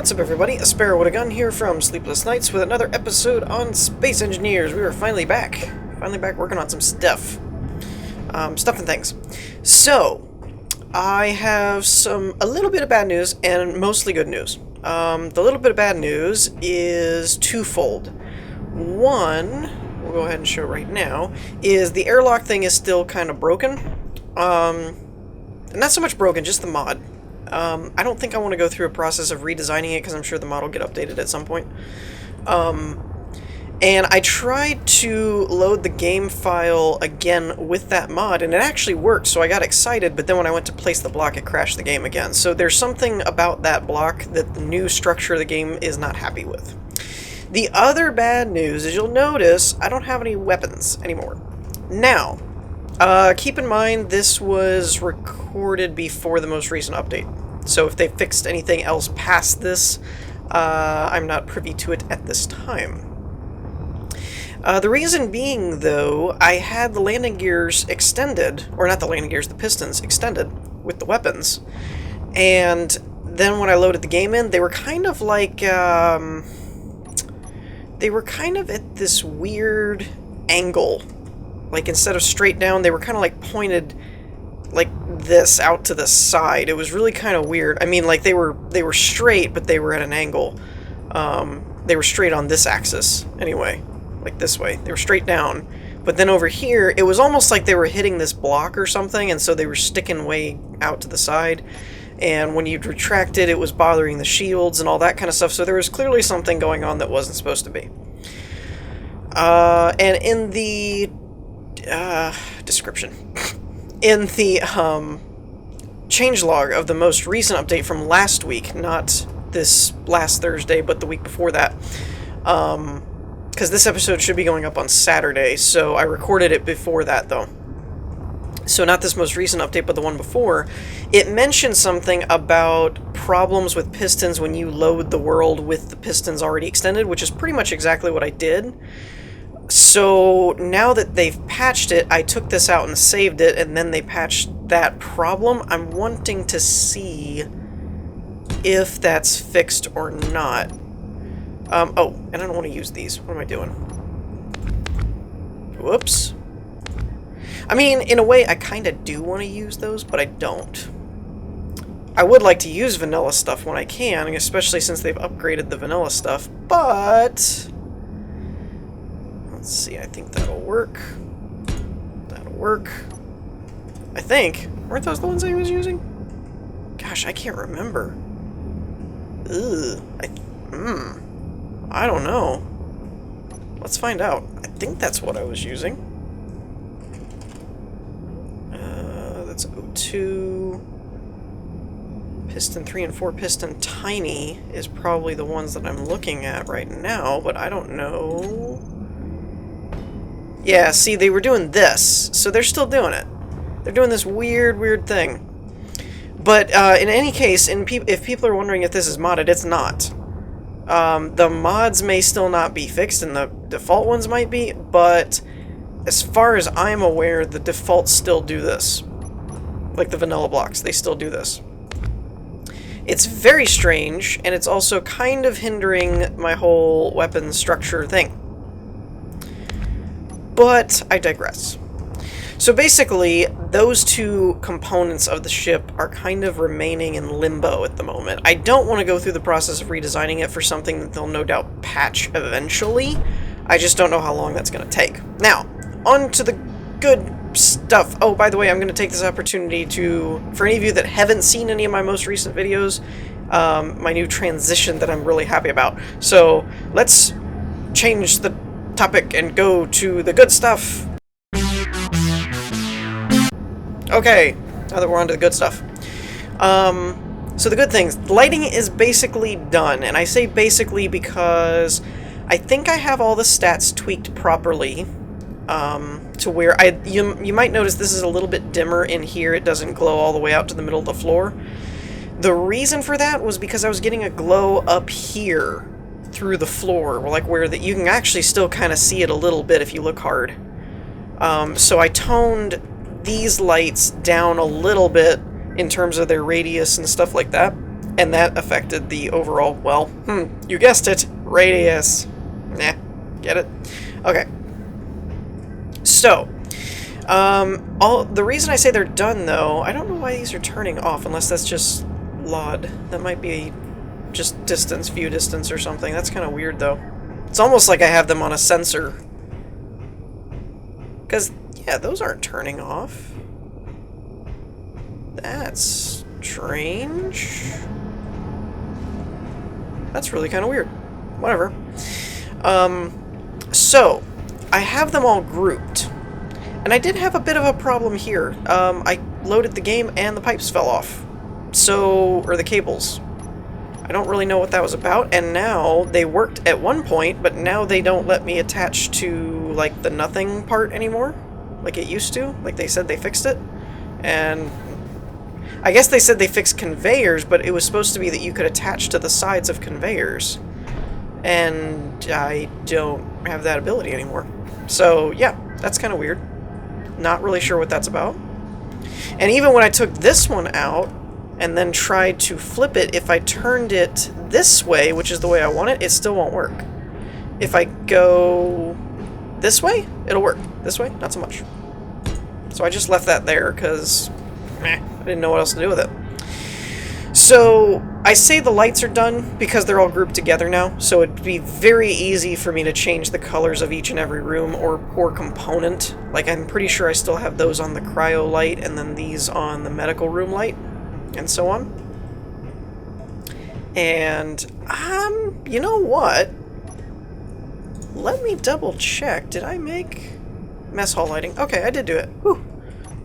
What's up, everybody? A Sparrow with a Gun here from Sleepless Nights with another episode on Space Engineers. We are finally back. Finally back working on some stuff. Stuff and things. So, I have a little bit of bad news and mostly good news. The little bit of bad news is twofold. One, we'll go ahead and show right now, is the airlock thing is still kind of broken. Not so much broken, just the mod. I don't think I want to go through a process of redesigning it because I'm sure the mod will get updated at some point. And I tried to load the game file again with that mod, and it actually worked, so I got excited, but then when I went to place the block, it crashed the game again. So there's something about that block that the new structure of the game is not happy with. The other bad news is you'll notice I don't have any weapons anymore. Now, keep in mind this was recorded before the most recent update. So if they fixed anything else past this, I'm not privy to it at this time. The reason being, though, I had the landing gears extended, or not the landing gears, the pistons extended with the weapons. And then when I loaded the game in, they were kind of like, they were kind of at this weird angle. Like, instead of straight down, they were kind of like pointed like this out to the side. It was really kind of weird. I mean, like, they were straight, but they were at an angle. They were straight on this axis, anyway. Like this way. They were straight down. But then over here, it was almost like they were hitting this block or something, and so they were sticking way out to the side. And when you'd retract it, it was bothering the shields and all that kind of stuff. So there was clearly something going on that wasn't supposed to be. And in the description, in the changelog of the most recent update from last week, not this last Thursday, but the week before that, because this episode should be going up on Saturday, so I recorded it before that, though. So not this most recent update, but the one before. It mentioned something about problems with pistons when you load the world with the pistons already extended, which is pretty much exactly what I did. So now that they've patched it, I took this out and saved it, and then they patched that problem. I'm wanting to see if that's fixed or not. Oh, and I don't want to use these. What am I doing? Whoops. I mean, in a way, I kind of do want to use those, but I don't. I would like to use vanilla stuff when I can, especially since they've upgraded the vanilla stuff, but... Let's see, I think that'll work. That'll work. I think. Weren't those the ones I was using? Gosh, I can't remember. Ugh. I don't know. Let's find out. I think that's what I was using. That's O2. Piston 3 and 4 piston tiny is probably the ones that I'm looking at right now, but I don't know. Yeah, see, they were doing this, so they're still doing it. They're doing this weird thing. But in any case, if people are wondering if this is modded, it's not. The mods may still not be fixed, and the default ones might be, but as far as I'm aware, the defaults still do this. Like the vanilla blocks, they still do this. It's very strange, and it's also kind of hindering my whole weapon structure thing. But I digress. So basically, those two components of the ship are kind of remaining in limbo at the moment. I don't want to go through the process of redesigning it for something that they'll no doubt patch eventually. I just don't know how long that's going to take. Now, on to the good stuff. Oh, by the way, I'm going to take this opportunity to, for any of you that haven't seen any of my most recent videos, my new transition that I'm really happy about. So, let's change the topic and go to the good stuff. Okay, now that we're on to the good stuff. So the good things. Lighting is basically done, and I say basically because I think I have all the stats tweaked properly, to where you might notice this is a little bit dimmer in here. It doesn't glow all the way out to the middle of the floor. The reason for that was because I was getting a glow up here through the floor, like where that you can actually still kind of see it a little bit if you look hard. So I toned these lights down a little bit in terms of their radius and stuff like that. And that affected the overall, well, you guessed it, radius. Nah, get it? Okay. So, the reason I say they're done, though, I don't know why these are turning off, unless that's just LOD. That might be just distance, view distance or something. That's kind of weird, though. It's almost like I have them on a sensor. Because, yeah, those aren't turning off. That's strange. That's really kind of weird. Whatever. So, I have them all grouped. And I did have a bit of a problem here. I loaded the game and the pipes fell off. So, or the cables. I don't really know what that was about, and now they worked at one point, but now they don't let me attach to, like, the nothing part anymore, like it used to. Like, they said they fixed it, and I guess they said they fixed conveyors, but it was supposed to be that you could attach to the sides of conveyors, and I don't have that ability anymore. So, yeah, that's kind of weird. Not really sure what that's about. And even when I took this one out, and then tried to flip it, if I turned it this way, which is the way I want it, it still won't work. If I go this way, it'll work. This way, not so much. So I just left that there, because I didn't know what else to do with it. So, I say the lights are done because they're all grouped together now, so it'd be very easy for me to change the colors of each and every room or component. Like, I'm pretty sure I still have those on the cryo light, and then these on the medical room light, and so on. And, you know what? Let me double check. Did I make mess hall lighting? Okay, I did do it. Whew.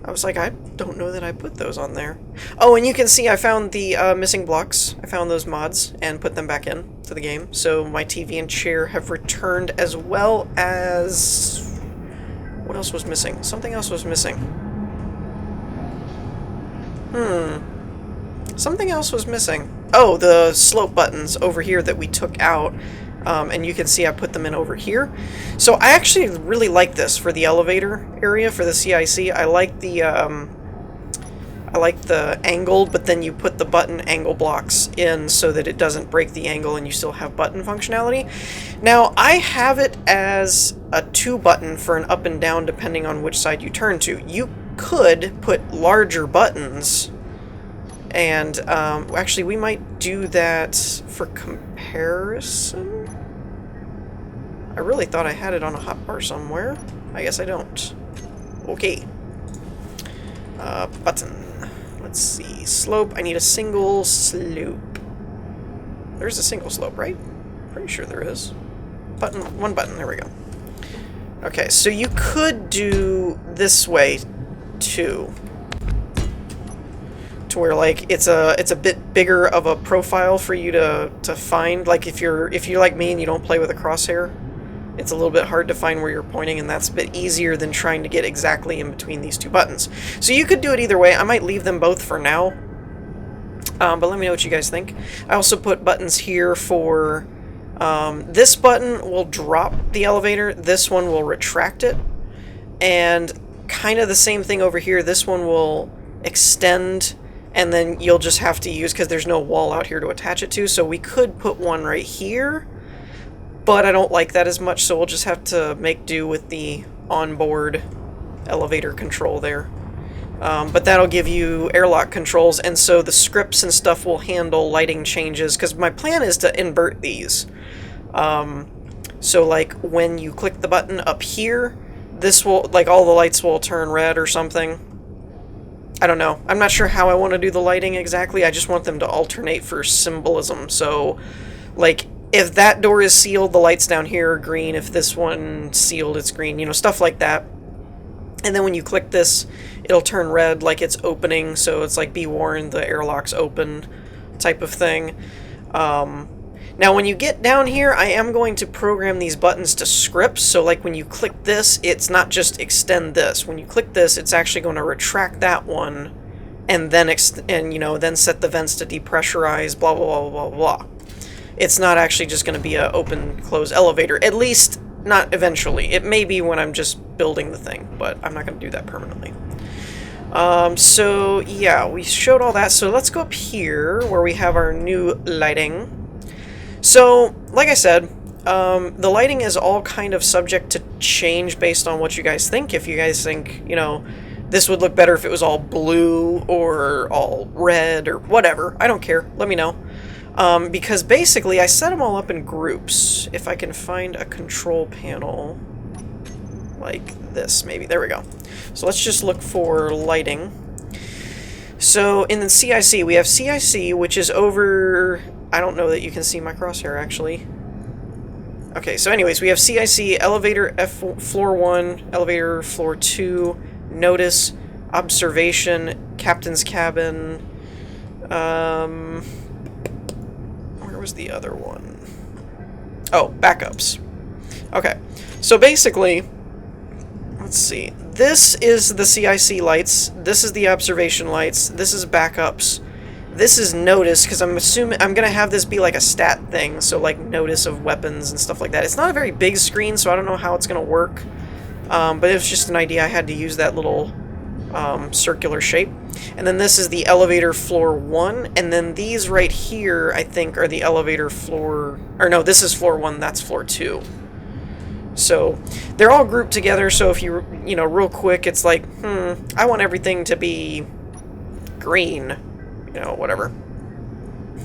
I was like, I don't know that I put those on there. Oh, and you can see I found the missing blocks. I found those mods and put them back in to the game. So my TV and chair have returned, as well as... What else was missing? Something else was missing. Something else was missing. Oh, the slope buttons over here that we took out. And you can see I put them in over here. So I actually really like this for the elevator area, for the CIC. I like the angled, but then you put the button angle blocks in so that it doesn't break the angle and you still have button functionality. Now, I have it as a 2-button for an up and down depending on which side you turn to. You could put larger buttons, and actually we might do that for comparison. I really thought I had it on a hotbar somewhere. I guess I don't. Okay. Button. Let's see. Slope. I need a single slope. There's a single slope, right? Pretty sure there is. Button. One button. There we go. Okay, so you could do this way too, to where, like, it's a bit bigger of a profile for you to find. Like, if you're like me and you don't play with a crosshair, it's a little bit hard to find where you're pointing, and that's a bit easier than trying to get exactly in between these two buttons. So you could do it either way. I might leave them both for now, but let me know what you guys think. I also put buttons here for this button will drop the elevator, this one will retract it, and kind of the same thing over here. This one will extend, and then you'll just have to use, because there's no wall out here to attach it to, so we could put one right here, but I don't like that as much, so we'll just have to make do with the onboard elevator control there. But that'll give you airlock controls, and so the scripts and stuff will handle lighting changes, because my plan is to invert these. So, like, when you click the button up here, this will, like, all the lights will turn red or something. I don't know. I'm not sure how I want to do the lighting exactly. I just want them to alternate for symbolism. So, like, if that door is sealed, the lights down here are green. If this one's sealed, it's green. You know, stuff like that. And then when you click this, it'll turn red like it's opening. So it's like, be warned, the airlock's open type of thing. Now, when you get down here, I am going to program these buttons to scripts. So, like, when you click this, it's not just extend this. When you click this, it's actually going to retract that one, and then then set the vents to depressurize. Blah blah blah blah blah. It's not actually just going to be a open close elevator. At least not eventually. It may be when I'm just building the thing, but I'm not going to do that permanently. So yeah, we showed all that. So let's go up here where we have our new lighting. So, like I said, the lighting is all kind of subject to change based on what you guys think. If you guys think, you know, this would look better if it was all blue or all red or whatever, I don't care. Let me know. Because basically I set them all up in groups. If I can find a control panel like this, maybe. There we go. So let's just look for lighting. So in the CIC, we have CIC, which is over... I don't know that you can see my crosshair, actually. Okay, so anyways, we have CIC, elevator floor 1, elevator floor 2, notice, observation, captain's cabin. Where was the other one? Oh, backups. Okay, so basically, let's see. This is the CIC lights. This is the observation lights. This is backups. This is notice, because I'm assuming I'm going to have this be like a stat thing, so like notice of weapons and stuff like that. It's not a very big screen, so I don't know how it's going to work, but it was just an idea. I had to use that little circular shape. And then this is the elevator floor 1, and then these right here, I think, are the elevator floor... Or no, this is floor 1, that's floor 2. So they're all grouped together, so if you know, real quick, it's like, I want everything to be green. You know, whatever.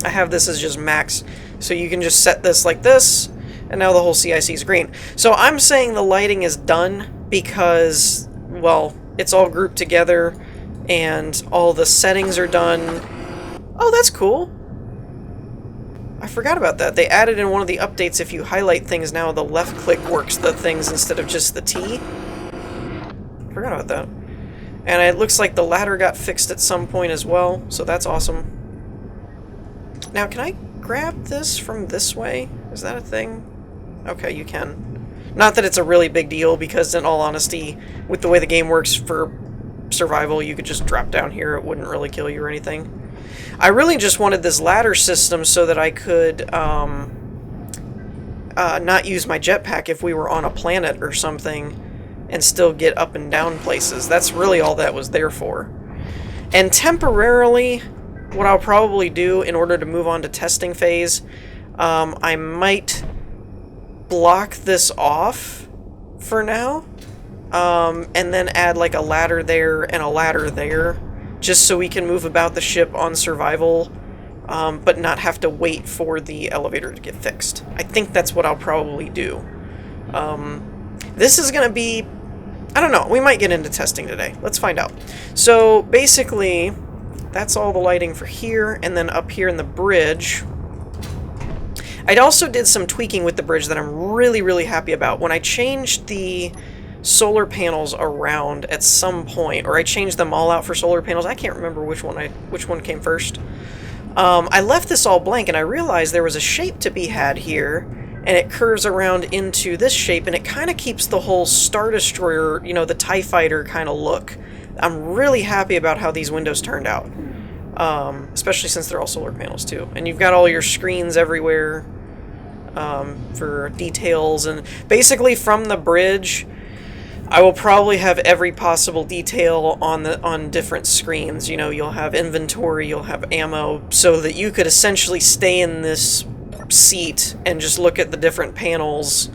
I have this as just max, so you can just set this like this, and now the whole CIC is green. So I'm saying the lighting is done because, well, it's all grouped together, and all the settings are done. Oh, that's cool. I forgot about that. They added in one of the updates, if you highlight things now, the left click works the things instead of just the T. Forgot about that. And it looks like the ladder got fixed at some point as well, so that's awesome. Now, can I grab this from this way? Is that a thing? Okay, you can. Not that it's a really big deal, because in all honesty, with the way the game works for survival, you could just drop down here. It wouldn't really kill you or anything. I really just wanted this ladder system so that I could not use my jetpack if we were on a planet or something, and still get up and down places. That's really all that was there for. And temporarily, what I'll probably do in order to move on to testing phase, I might block this off for now, and then add like a ladder there and a ladder there, just so we can move about the ship on survival, but not have to wait for the elevator to get fixed. I think that's what I'll probably do. This is going to be... I don't know. We might get into testing today. Let's find out. So, basically, that's all the lighting for here, and then up here in the bridge... I also did some tweaking with the bridge that I'm really, really happy about. When I changed the solar panels around at some point, or I changed them all out for solar panels, I can't remember which one came first. I left this all blank, and I realized there was a shape to be had here, and it curves around into this shape, and it kind of keeps the whole Star Destroyer, you know, the TIE Fighter kind of look. I'm really happy about how these windows turned out, especially since they're all solar panels too. And you've got all your screens everywhere for details, and basically from the bridge, I will probably have every possible detail on different screens. You know, you'll have inventory, you'll have ammo, so that you could essentially stay in this seat and just look at the different panels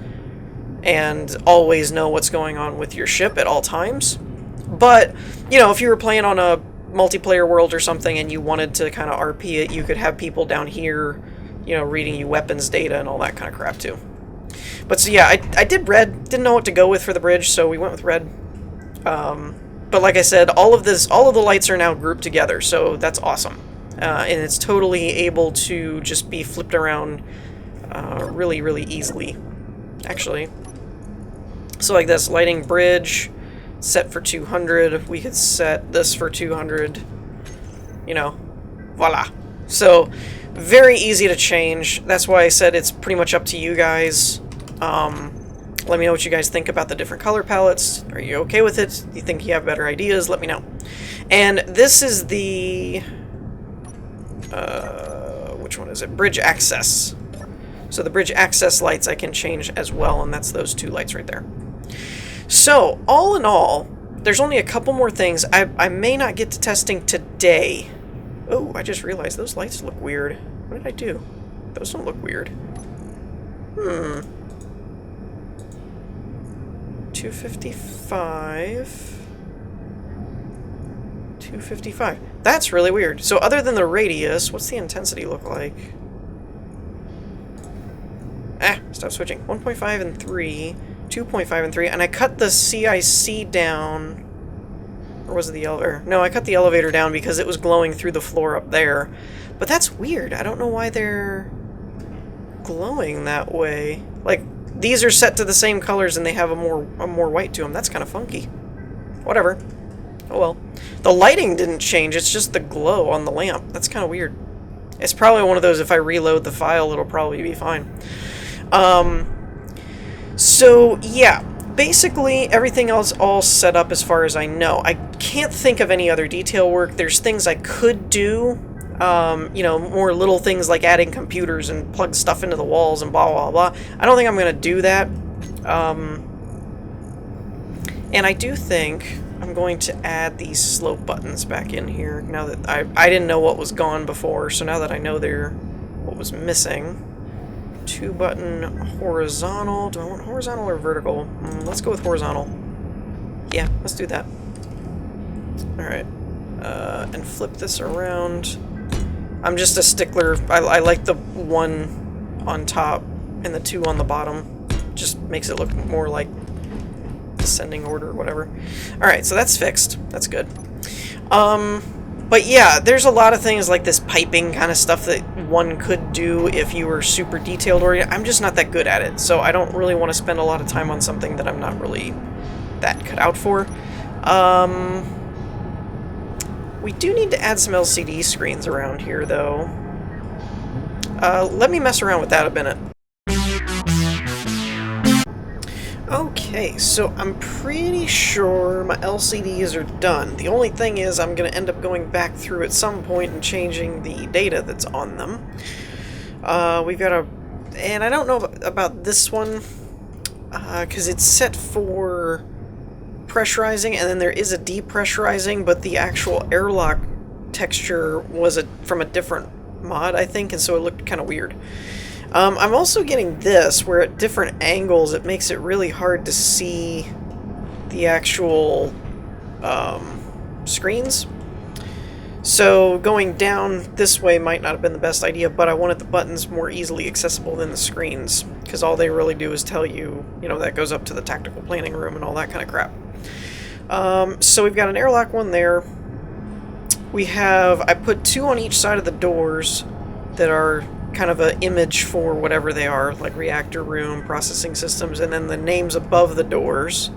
and always know what's going on with your ship at all times. But, you know, if you were playing on a multiplayer world or something and you wanted to kind of RP it, you could have people down here, you know, reading you weapons data and all that kind of crap too. But so yeah, I did red. Didn't know what to go with for the bridge, so we went with red. But like I said, all of the lights are now grouped together, so that's awesome. And it's totally able to just be flipped around really, really easily, actually. So like this, lighting bridge, set for 200. We could set this for 200, you know, voila. So, very easy to change. That's why I said it's pretty much up to you guys. Let me know what you guys think about the different color palettes. Are you okay with it? Do you think you have better ideas? Let me know. And this is the... which one is it? Bridge access. So the bridge access lights I can change as well, and that's those two lights right there. So, all in all, there's only a couple more things. I may not get to testing today. Oh, I just realized those lights look weird. What did I do? Those don't look weird. 255. 255. That's really weird. So other than the radius, what's the intensity look like? Stop switching. 1.5 and 3. 2.5 and 3. And I cut the CIC down. Or was it the elevator? No, I cut the elevator down because it was glowing through the floor up there. But that's weird. I don't know why they're glowing that way. Like, these are set to the same colors and they have a more white to them. That's kind of funky. Whatever. Oh well. The lighting didn't change, it's just the glow on the lamp. That's kind of weird. It's probably one of those, if I reload the file, it'll probably be fine. So, yeah. Basically, everything else all set up as far as I know. I can't think of any other detail work. There's things I could do. You know, more little things like adding computers and plug stuff into the walls and blah, blah, blah. I don't think I'm going to do that. And I do think I'm going to add these slope buttons back in here now that I didn't know what was gone before, so now that I know what was missing. 2-button horizontal. Do I want horizontal or vertical? Let's go with horizontal. Yeah, let's do that. Alright. And flip this around. I'm just a stickler. I like the 1 on top and the 2 on the bottom. Just makes it look more like descending order or whatever. Alright, so that's fixed. That's good. But yeah, there's a lot of things like this piping kind of stuff that one could do if you were super detailed oriented. I'm just not that good at it, so I don't really want to spend a lot of time on something that I'm not really that cut out for. We do need to add some LCD screens around here, though. Let me mess around with that a minute. Okay, so I'm pretty sure my LCDs are done. The only thing is I'm going to end up going back through at some point and changing the data that's on them. We've got and I don't know about this one, because it's set for pressurizing, and then there is a depressurizing, but the actual airlock texture was from a different mod, I think, and so it looked kind of weird. I'm also getting this, where at different angles it makes it really hard to see the actual screens. So going down this way might not have been the best idea, but I wanted the buttons more easily accessible than the screens, because all they really do is tell you, you know, that goes up to the tactical planning room and all that kind of crap. So we've got an airlock one there. I put 2 on each side of the doors that are kind of an image for whatever they are, like reactor room, processing systems, and then the names above the doors.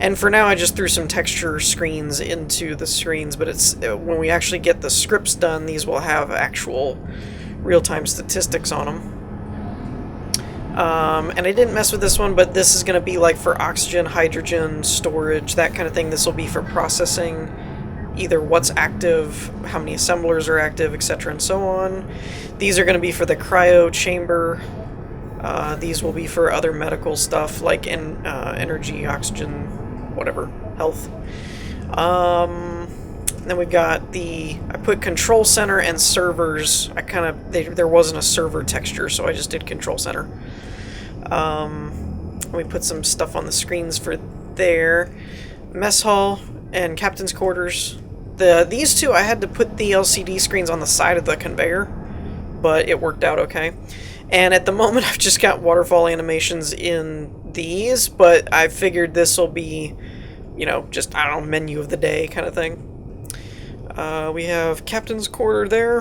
And for now I just threw some texture screens into the screens, but it's when we actually get the scripts done, these will have actual real-time statistics on them. And I didn't mess with this one, but this is going to be like for oxygen, hydrogen, storage, that kind of thing. This will be for processing either what's active, how many assemblers are active, etc., and so on. These are going to be for the cryo chamber. These will be for other medical stuff like energy, oxygen, whatever, health. Then we've got I put control center and servers. There wasn't a server texture, so I just did control center. We put some stuff on the screens for there. Mess hall and captain's quarters. These two I had to put the LCD screens on the side of the conveyor, but it worked out okay. And at the moment I've just got waterfall animations in these, but I figured this will be, you know, just, I don't know, menu of the day kind of thing. We have captain's quarter there,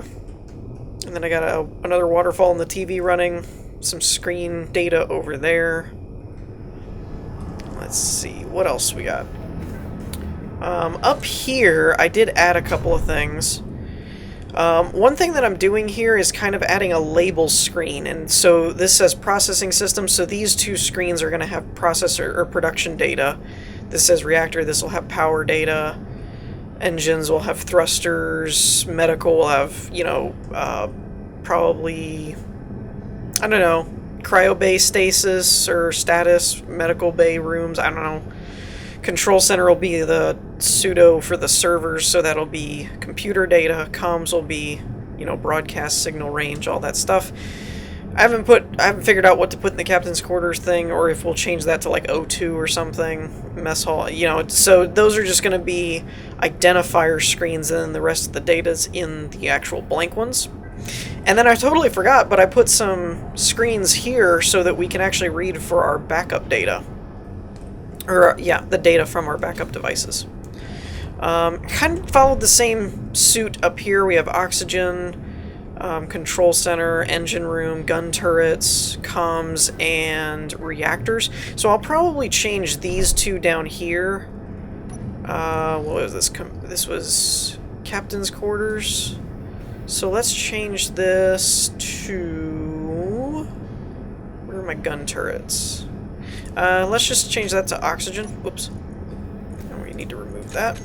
and then I got another waterfall in the TV running, some screen data over there. Let's see, what else we got? Up here, I did add a couple of things. One thing that I'm doing here is kind of adding a label screen, and so this says processing system, so these 2 screens are going to have processor or production data. This says reactor, this will have power data, engines will have thrusters, medical will have, you know, probably, I don't know, cryo bay stasis or status, medical bay rooms, I don't know. Control center will be the pseudo for the servers, so that'll be computer data. Comms will be, you know, broadcast signal range, all that stuff. I haven't figured out what to put in the captain's quarters thing, or if we'll change that to like O2 or something. Mess hall, you know. So those are just going to be identifier screens, and then the rest of the data's in the actual blank ones. And then I totally forgot, but I put some screens here so that we can actually read for our backup data. Or, yeah, the data from our backup devices. Kind of followed the same suit up here. We have oxygen, control center, engine room, gun turrets, comms, and reactors. So I'll probably change these two down here. What was this? This was captain's quarters. So let's change this to... Where are my gun turrets? Let's just change that to oxygen. Whoops. And we need to remove that.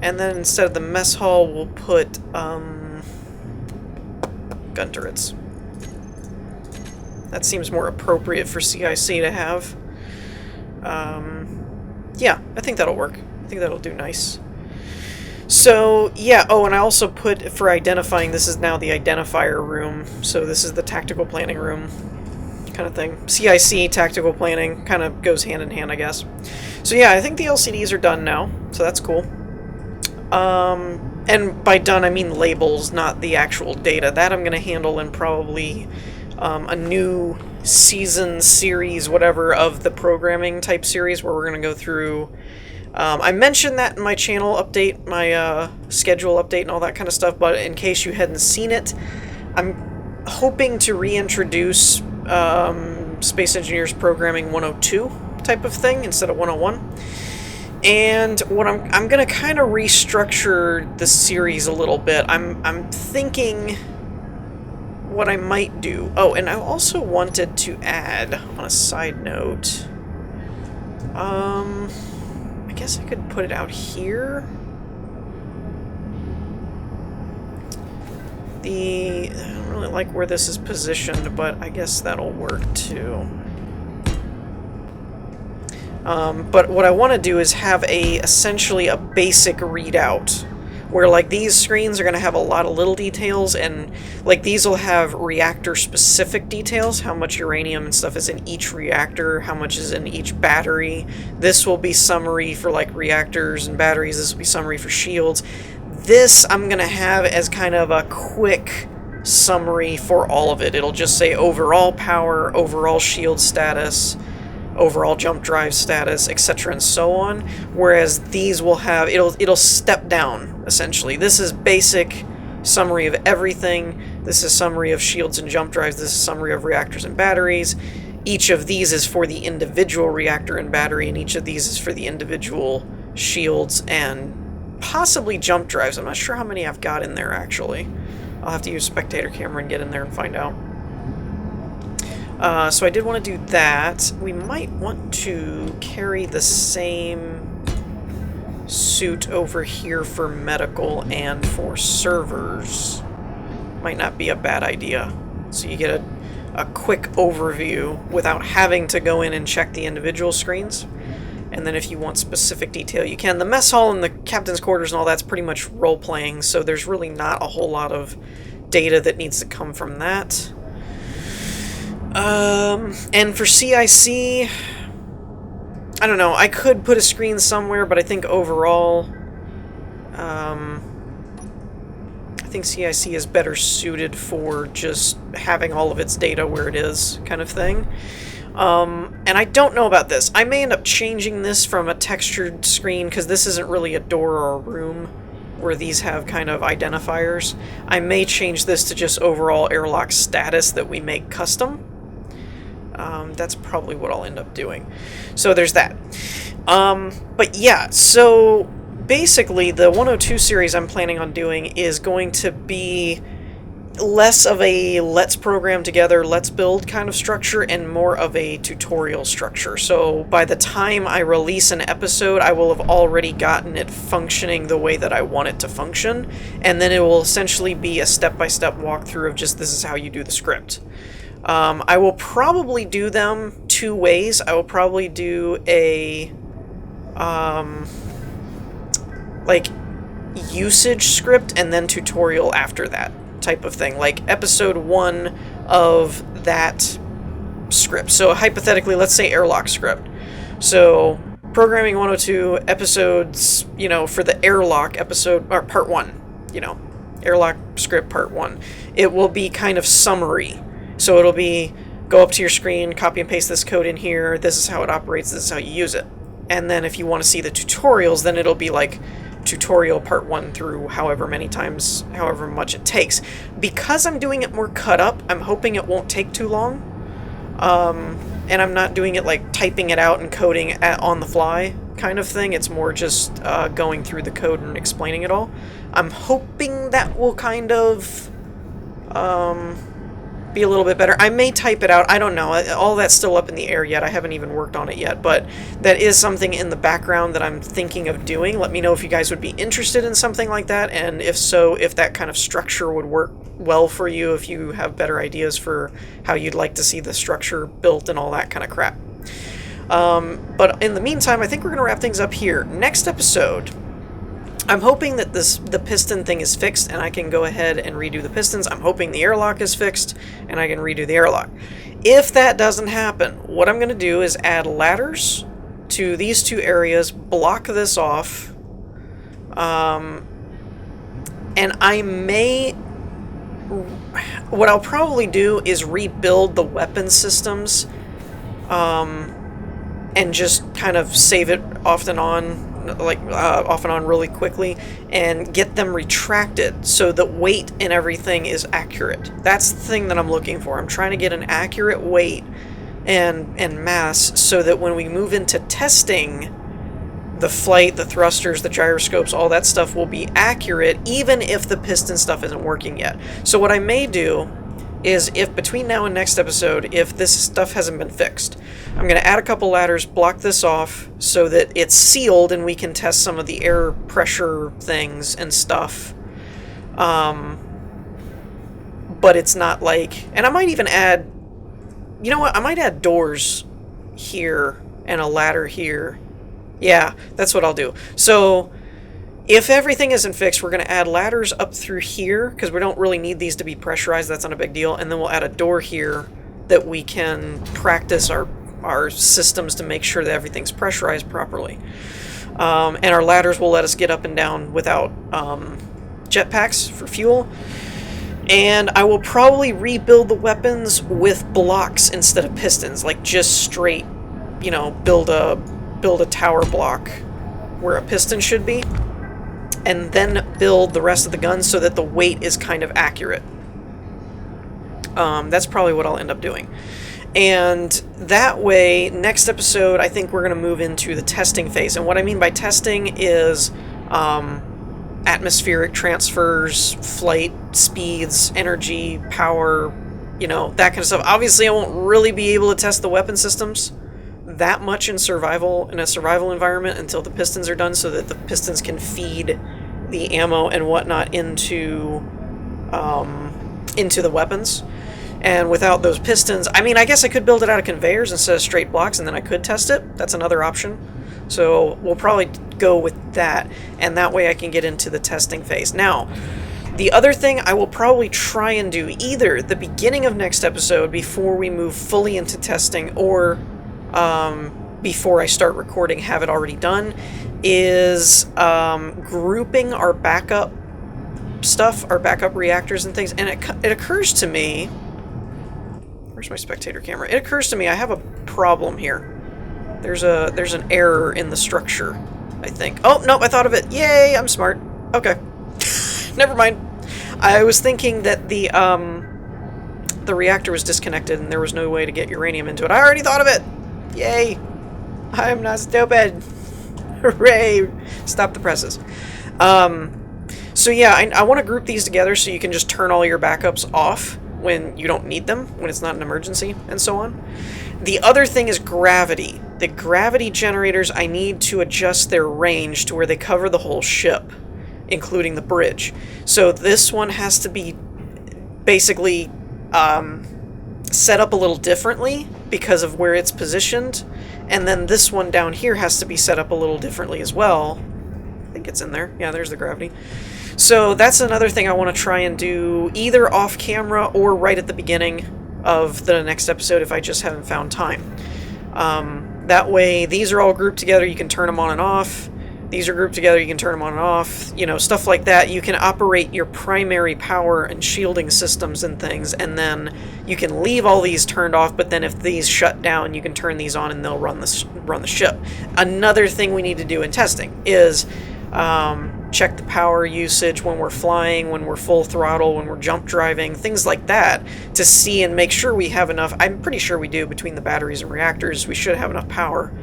And then instead of the mess hall, we'll put gun turrets. That seems more appropriate for CIC to have. Yeah, I think that'll work. I think that'll do nice. So, yeah, oh, and I also put, for identifying, this is now the identifier room. So this is the tactical planning room kind of thing. CIC, tactical planning, kind of goes hand in hand, I guess. So yeah, I think the LCDs are done now, so that's cool. And by done, I mean labels, not the actual data. That I'm going to handle in probably a new season, series, whatever, of the programming type series, where we're going to go through... I mentioned that in my channel update, my schedule update and all that kind of stuff, but in case you hadn't seen it, I'm hoping to reintroduce Space Engineers Programming 102 type of thing instead of 101. And what I'm going to kind of restructure the series a little bit. I'm thinking what I might do. Oh, and I also wanted to add, on a side note, I guess I could put it out here. I don't really like where this is positioned, but I guess that'll work too. But what I want to do is have essentially a basic readout, where like these screens are going to have a lot of little details, and like these will have reactor specific details, how much uranium and stuff is in each reactor, how much is in each battery. This will be summary for like reactors and batteries, this will be summary for shields. This I'm going to have as kind of a quick summary for all of it. It'll just say overall power, overall shield status, overall jump drive status, etc. and so on, whereas these will have, it'll step down, essentially. This is basic summary of everything, this is summary of shields and jump drives, this is summary of reactors and batteries. Each of these is for the individual reactor and battery, and each of these is for the individual shields and possibly jump drives. I'm not sure how many I've got in there, actually. I'll have to use spectator camera and get in there and find out. So I did want to do that. We might want to carry the same suit over here for medical and for servers. Might not be a bad idea. So you get a quick overview without having to go in and check the individual screens. And then if you want specific detail, you can. The mess hall and the captain's quarters and all that's pretty much role-playing, so there's really not a whole lot of data that needs to come from that. And for CIC, I don't know, I could put a screen somewhere, but I think overall, I think CIC is better suited for just having all of its data where it is, kind of thing. And I don't know about this. I may end up changing this from a textured screen, because this isn't really a door or a room, where these have kind of identifiers. I may change this to just overall airlock status that we make custom. That's probably what I'll end up doing. So there's that. But yeah, so basically the 102 series I'm planning on doing is going to be less of a let's program together, let's build kind of structure, and more of a tutorial structure. So by the time I release an episode, I will have already gotten it functioning the way that I want it to function, and then it will essentially be a step-by-step walkthrough of just this is how you do the script. I will probably do them two ways. I will probably do a like usage script and then tutorial after that type of thing, like episode 1 of that script. So hypothetically, let's say airlock script. So programming 102 episodes, for the airlock episode, or part 1, airlock script part 1, it will be kind of summary. So it'll be, go up to your screen, copy and paste this code in here, this is how it operates, this is how you use it. And then if you want to see the tutorials, then it'll be like tutorial part 1 through however many times, however much it takes. Because I'm doing it more cut up, I'm hoping it won't take too long. And I'm not doing it like typing it out and coding on the fly kind of thing. It's more just going through the code and explaining it all. I'm hoping that will kind of be a little bit better. I may type it out. I don't know. All that's still up in the air yet. I haven't even worked on it yet, but that is something in the background that I'm thinking of doing. Let me know if you guys would be interested in something like that, and if so, if that kind of structure would work well for you, if you have better ideas for how you'd like to see the structure built and all that kind of crap. But in the meantime, I think we're going to wrap things up here. Next episode, I'm hoping that the piston thing is fixed and I can go ahead and redo the pistons. I'm hoping the airlock is fixed and I can redo the airlock. If that doesn't happen, what I'm going to do is add ladders to these 2 areas, block this off, and I may... What I'll probably do is rebuild the weapon systems, and just kind of save it off and on really quickly, and get them retracted so that weight and everything is accurate. That's the thing that I'm looking for. I'm trying to get an accurate weight and mass so that when we move into testing, the flight, the thrusters, the gyroscopes, all that stuff will be accurate, even if the piston stuff isn't working yet. So what I may do is, if between now and next episode, if this stuff hasn't been fixed, I'm going to add a couple ladders, block this off so that it's sealed and we can test some of the air pressure things and stuff. But it's not like... And I might even add... You know what? I might add doors here and a ladder here. Yeah, that's what I'll do. So if everything isn't fixed, we're going to add ladders up through here, because we don't really need these to be pressurized. That's not a big deal. And then we'll add a door here that we can practice our systems to make sure that everything's pressurized properly. And our ladders will let us get up and down without jetpacks for fuel. And I will probably rebuild the weapons with blocks instead of pistons, like just straight, build a tower block where a piston should be, and then build the rest of the guns so that the weight is kind of accurate. That's probably what I'll end up doing. And that way, next episode, I think we're going to move into the testing phase. And what I mean by testing is atmospheric transfers, flight speeds, energy, power, that kind of stuff. Obviously, I won't really be able to test the weapon systems that much in a survival environment until the pistons are done, so that the pistons can feed the ammo and whatnot into the weapons. And without those pistons, I mean, I guess I could build it out of conveyors instead of straight blocks, and then I could test it. That's another option. So we'll probably go with that, and that way I can get into the testing phase. Now, the other thing I will probably try and do either at the beginning of next episode before we move fully into testing, or before I start recording, have it already done, is grouping our backup stuff, our backup reactors and things. And it occurs to me... Where's my spectator camera? It occurs to me I have a problem here. There's an error in the structure, I think. Oh, no, I thought of it. Yay, I'm smart. Okay. Never mind. I was thinking that the reactor was disconnected and there was no way to get uranium into it. I already thought of it! Yay! I'm not stupid! Hooray! Stop the presses. So yeah, I want to group these together so you can just turn all your backups off when you don't need them, when it's not an emergency, and so on. The other thing is gravity. The gravity generators, I need to adjust their range to where they cover the whole ship, including the bridge. So this one has to be basically set up a little differently because of where it's positioned, And then this one down here has to be set up a little differently as well. I think it's in there. Yeah, there's the gravity. So that's another thing I want to try and do either off camera or right at the beginning of the next episode if I just haven't found time. That way, these are all grouped together, you can turn them on and off. These are grouped together, you can turn them on and off. You know, stuff like that. You can operate your primary power and shielding systems and things, and then you can leave all these turned off, but then if these shut down, you can turn these on and they'll run the ship. Another thing we need to do in testing is check the power usage when we're flying, when we're full throttle, when we're jump driving, things like that, to see and make sure we have enough. I'm pretty sure we do between the batteries and reactors. We should have enough power.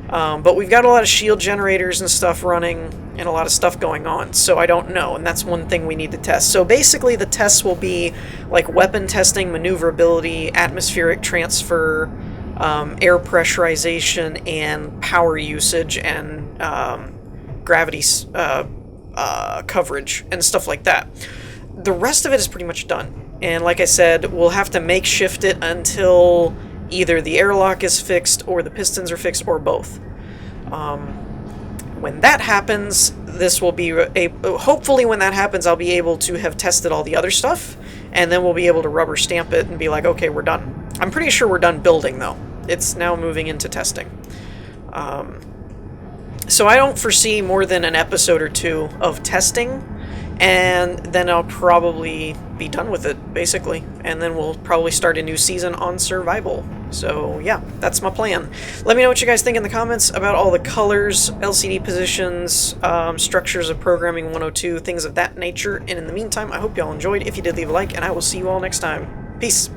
But we've got a lot of shield generators and stuff running and a lot of stuff going on, so I don't know, and that's one thing we need to test. So basically the tests will be like weapon testing, maneuverability, atmospheric transfer, air pressurization, and power usage, and gravity coverage, and stuff like that. The rest of it is pretty much done, and like I said, we'll have to makeshift it until either the airlock is fixed or the pistons are fixed, or both. When that happens, this will be hopefully when that happens, I'll be able to have tested all the other stuff, and then we'll be able to rubber stamp it and be like, okay, we're done. I'm pretty sure we're done building, though. It's now moving into testing. So I don't foresee more than an episode or two of testing, and then I'll probably be done with it, basically. And then we'll probably start a new season on survival. So yeah, that's my plan. Let me know what you guys think in the comments about all the colors, LCD positions, structures of programming 102, things of that nature. And in the meantime, I hope y'all enjoyed. If you did, leave a like, and I will see you all next time. Peace.